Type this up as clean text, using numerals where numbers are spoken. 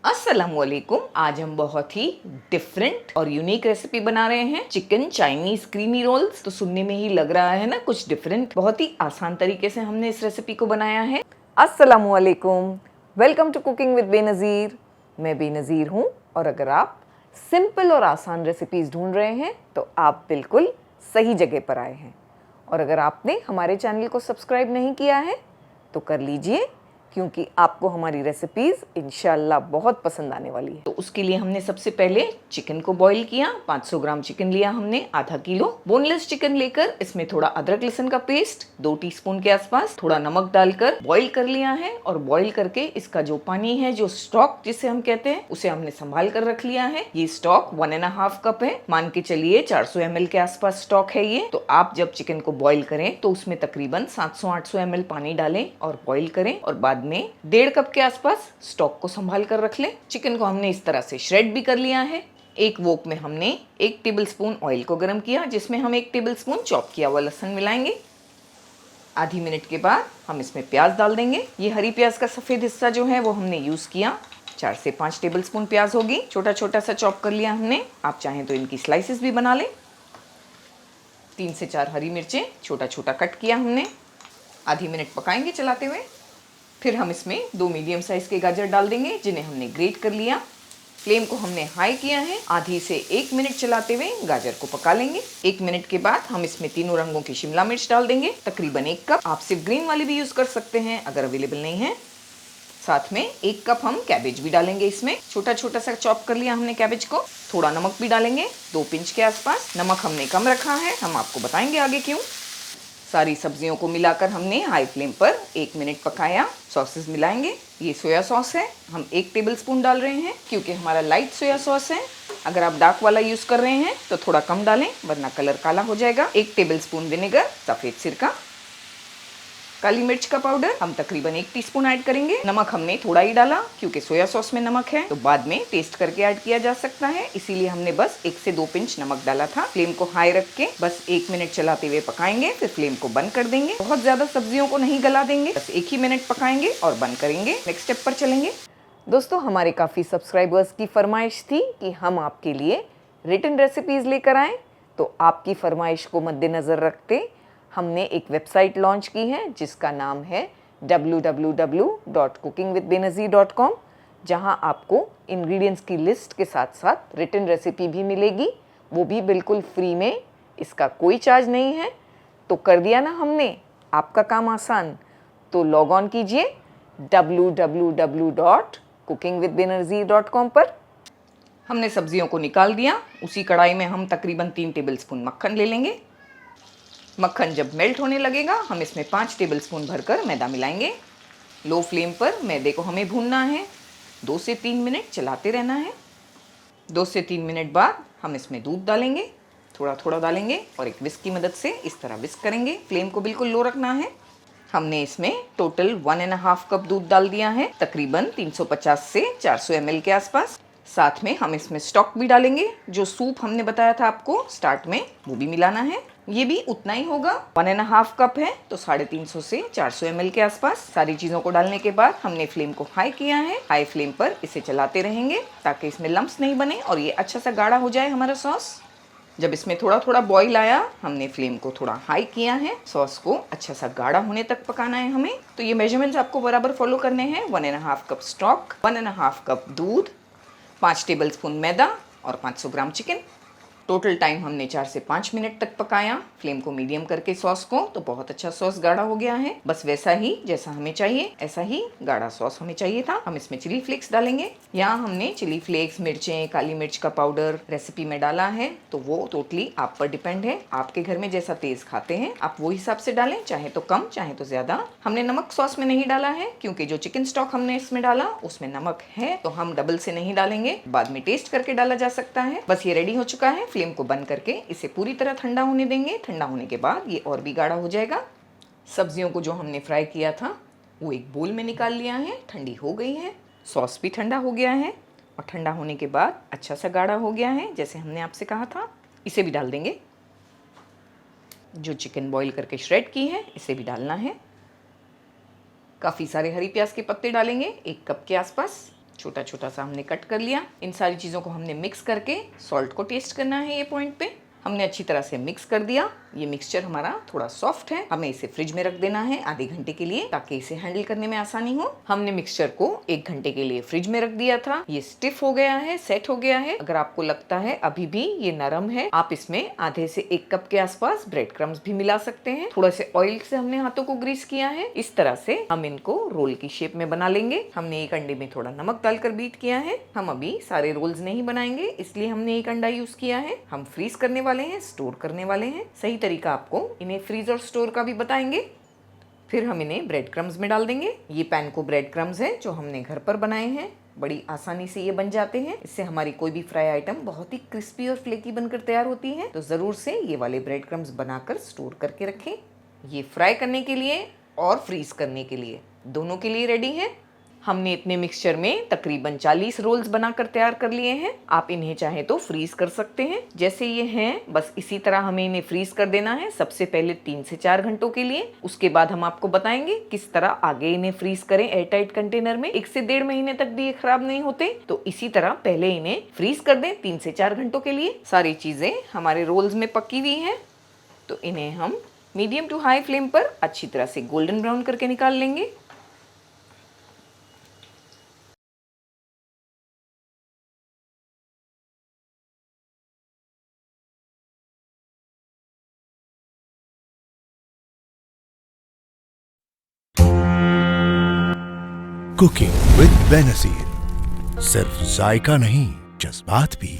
अस्सलामुअलैकुम। आज हम बहुत ही डिफरेंट और यूनिक रेसिपी बना रहे हैं, चिकन चाइनीज क्रीमी रोल्स। तो सुनने में ही लग रहा है ना कुछ डिफरेंट। बहुत ही आसान तरीके से हमने इस रेसिपी को बनाया है। अस्सलामुअलैकुम, welcome to cooking with Benazir. मैं बेनज़ीर हूँ और अगर आप सिंपल और आसान रेसिपीज़ ढूंढ रहे हैं तो आप बिल्कुल सही जगह पर आए हैं। और अगर आपने हमारे चैनल को सब्सक्राइब नहीं किया है तो कर लीजिए, क्योंकि आपको हमारी रेसिपीज़ इंशाल्लाह बहुत पसंद आने वाली है। तो उसके लिए हमने सबसे पहले चिकन को बॉईल किया। 500 ग्राम चिकन लिया हमने, आधा किलो बोनलेस चिकन लेकर इसमें थोड़ा अदरक लहसुन का पेस्ट 2 टीस्पून के आसपास, थोड़ा नमक डालकर बॉईल कर लिया है। और बॉईल करके इसका जो पानी है, जो स्टॉक जिसे हम कहते हैं, उसे हमने संभाल कर रख लिया है। ये स्टॉक 1.5 कप है, मान के चलिए 400 ml के आसपास स्टॉक है ये। तो आप जब चिकन को बॉईल करें तो उसमें तकरीबन 700-800 ml पानी डालें और बॉईल करें, और बाद में 1.5 कप के आसपास स्टॉक को संभाल कर रख लें। चिकन को हमने इस तरह से श्रेड भी कर लिया है। एक वोक में हमने 1 टेबलस्पून ऑयल को गर्म किया, जिसमें हम 1 टेबलस्पून चॉप किया हुआ लहसुन मिलाएंगे। आधी मिनट के बाद हम इसमें प्याज डाल देंगे। ये हरी प्याज का सफ़ेद हिस्सा जो है वो हमने यूज़ किया। 4 से 5 टेबलस्पून प्याज होगी, छोटा छोटा सा चॉप कर लिया हमने। आप चाहें तो इनकी स्लाइसेस भी बना लें। 3 से 4 हरी मिर्चें छोटा छोटा कट किया हमने। आधी मिनट पकाएंगे चलाते हुए। फिर हम इसमें 2 मीडियम साइज़ के गाजर डाल देंगे, जिन्हें हमने ग्रेट कर लिया। फ्लेम को हमने हाई किया है। आधी से 1 मिनट चलाते हुए गाजर को पका लेंगे। 1 मिनट के बाद हम इसमें तीनों रंगों की शिमला मिर्च डाल देंगे, तकरीबन 1 कप। आप सिर्फ ग्रीन वाली भी यूज़ कर सकते हैं अगर अवेलेबल नहीं है। साथ में 1 कप हम कैबेज भी डालेंगे इसमें, छोटा छोटा सा चॉप कर लिया हमने कैबेज को। थोड़ा नमक भी डालेंगे, 2 पिंच के आसपास। नमक हमने कम रखा है, हम आपको बताएंगे आगे क्यों। सारी सब्जियों को मिलाकर हमने हाई फ्लेम पर 1 मिनट पकाया। सॉसेस मिलाएंगे। ये सोया सॉस है, हम 1 टेबलस्पून डाल रहे हैं क्योंकि हमारा लाइट सोया सॉस है। अगर आप डार्क वाला यूज़ कर रहे हैं तो थोड़ा कम डालें, वरना कलर काला हो जाएगा। 1 टेबलस्पून विनेगर, सफ़ेद सिरका, काली मिर्च का पाउडर हम तकरीबन 1 टीस्पून ऐड करेंगे। नमक हमने थोड़ा ही डाला क्योंकि सोया सॉस में नमक है, तो बाद में टेस्ट करके ऐड किया जा सकता है, इसीलिए हमने बस 1 से 2 पिंच नमक डाला था। फ्लेम को हाई रख के बस 1 मिनट चलाते हुए पकाएंगे, फिर फ्लेम को बंद कर देंगे। बहुत ज़्यादा सब्जियों को नहीं गला देंगे, बस 1 ही मिनट पकाएंगे और बंद करेंगे। नेक्स्ट स्टेप पर चलेंगे। दोस्तों, हमारे काफ़ी सब्सक्राइबर्स की फरमाइश थी कि हम आपके लिए रिटन रेसिपीज़ लेकर आएँ, तो आपकी फरमाइश को मद्देनज़र रखते हमने एक वेबसाइट लॉन्च की है जिसका नाम है www.cookingwithbenazir.com, जहां आपको इंग्रेडिएंट्स की लिस्ट के साथ साथ रिटन रेसिपी भी मिलेगी, वो भी बिल्कुल फ्री में। इसका कोई चार्ज नहीं है। तो कर दिया ना हमने आपका काम आसान। तो लॉग ऑन कीजिए www.cookingwithbenazir.com पर। हमने सब्जियों को निकाल दिया। उसी कढ़ाई में हम तकरीबन 3 टेबलस्पून मक्खन ले लेंगे। मक्खन जब मेल्ट होने लगेगा हम इसमें 5 टेबलस्पून भरकर मैदा मिलाएंगे। लो फ्लेम पर मैदे को हमें भूनना है। 2 से 3 मिनट चलाते रहना है। 2 से 3 मिनट बाद हम इसमें दूध डालेंगे, थोड़ा थोड़ा डालेंगे और एक विस्क की मदद से इस तरह विस्क करेंगे। फ्लेम को बिल्कुल लो रखना है। हमने इसमें टोटल 1.5 कप दूध डाल दिया है, तकरीबन 350 से 400 ml के आसपास। साथ में हम इसमें स्टॉक भी डालेंगे। जो सूप हमने बताया था आपको स्टार्ट में, वो भी मिलाना है। ये भी उतना ही होगा, 1.5 कप है तो 350 से 400 ml के आसपास। सारी चीज़ों को डालने के बाद हमने फ्लेम को हाई किया है। हाई फ्लेम पर इसे चलाते रहेंगे ताकि इसमें लम्प्स नहीं बने और ये अच्छा सा गाढ़ा हो जाए हमारा सॉस। जब इसमें थोड़ा थोड़ा बॉईल आया, हमने फ्लेम को थोड़ा हाई किया है। सॉस को अच्छा सा गाढ़ा होने तक पकाना है हमें। तो ये मेजरमेंट्स आपको बराबर फॉलो करने हैं। 1.5 कप स्टॉक, 1.5 कप दूध, 5 टेबलस्पून मैदा और 500 ग्राम चिकन। टोटल टाइम हमने 4 से 5 मिनट तक पकाया, फ्लेम को मीडियम करके सॉस को। तो बहुत अच्छा सॉस गाढ़ा हो गया है, बस वैसा ही जैसा हमें चाहिए, ऐसा ही गाढ़ा सॉस हमें चाहिए था। हम इसमें चिली फ्लेक्स डालेंगे। यहाँ हमने चिली फ्लेक्स, मिर्चें, काली मिर्च का पाउडर रेसिपी में डाला है, तो वो टोटली आप पर डिपेंड है। आपके घर में जैसा तेज खाते हैं आप वो हिसाब से डालें, चाहे तो कम चाहे तो ज़्यादा। हमने नमक सॉस में नहीं डाला है क्योंकि जो चिकन स्टॉक हमने इसमें डाला उसमें नमक है, तो हम डबल से नहीं डालेंगे, बाद में टेस्ट करके डाला जा सकता है। बस ये रेडी हो चुका है। फ्लेम को बंद करके इसे पूरी तरह ठंडा होने देंगे। ठंडा होने के बाद ये और भी गाढ़ा हो जाएगा। सब्जियों को जो हमने फ्राई किया था वो एक बोल में निकाल लिया है, ठंडी हो गई है। सॉस भी ठंडा हो गया है और ठंडा होने के बाद अच्छा सा गाढ़ा हो गया है जैसे हमने आपसे कहा था। इसे भी डाल देंगे। जो चिकन बॉईल करके श्रेड की है इसे भी डालना है। काफ़ी सारे हरी प्याज के पत्ते डालेंगे, 1 कप के आसपास। छोटा छोटा सा हमने कट कर लिया। इन सारी चीज़ों को हमने मिक्स करके सॉल्ट को टेस्ट करना है। ये पॉइंट पे हमने अच्छी तरह से मिक्स कर दिया। ये मिक्सचर हमारा थोड़ा सॉफ्ट है, हमें इसे फ्रिज में रख देना है आधे घंटे के लिए, ताकि इसे हैंडल करने में आसानी हो। हमने मिक्सचर को 1 घंटे के लिए फ्रिज में रख दिया था। ये स्टिफ हो गया है, सेट हो गया है। अगर आपको लगता है अभी भी ये नरम है, आप इसमें आधे से 1 कप के आसपास ब्रेड क्रम्स भी मिला सकते हैं। थोड़ा से ऑयल से हमने हाथों को ग्रीस किया है। इस तरह से हम इनको रोल की शेप में बना लेंगे। हमने एक अंडे में थोड़ा नमक डालकर बीट किया है। हम अभी सारे रोल्स नहीं बनाएंगे, इसलिए हमने एक अंडा यूज किया है। हम फ्रीज करने वाले हैं, स्टोर करने वाले हैं। सही तरीका आपको इन्हें फ्रीज और स्टोर का भी बताएंगे। फिर हम इन्हें ब्रेड क्रम्स में डाल देंगे। ये पैन को ब्रेड क्रम्स है जो हमने घर पर बनाए हैं। बड़ी आसानी से ये बन जाते हैं। इससे हमारी कोई भी फ्राई आइटम बहुत ही क्रिस्पी और फ्लेकी बनकर तैयार होती है। तो ज़रूर से ये वाले ब्रेड क्रम्स बनाकर स्टोर करके रखें। ये फ्राई करने के लिए और फ्रीज करने के लिए दोनों के लिए रेडी है। हमने इतने मिक्सचर में तकरीबन 40 रोल्स बनाकर तैयार कर लिए हैं। आप इन्हें चाहें तो फ्रीज कर सकते हैं। जैसे ये हैं बस इसी तरह हमें इन्हें फ्रीज कर देना है। सबसे पहले 3 से 4 घंटों के लिए। उसके बाद हम आपको बताएंगे किस तरह आगे इन्हें फ्रीज करें एयरटाइट कंटेनर में। 1 से 1.5 महीने तक भी ये खराब नहीं होते। तो इसी तरह पहले इन्हें फ्रीज कर दें 3 से 4 घंटों के लिए। सारी चीजें हमारे रोल्स में पकी हुई हैं, तो इन्हें हम मीडियम टू हाई फ्लेम पर अच्छी तरह से गोल्डन ब्राउन करके निकाल लेंगे। कुकिंग विद बेनजीर सिर्फ जायका नहीं, जज्बात भी।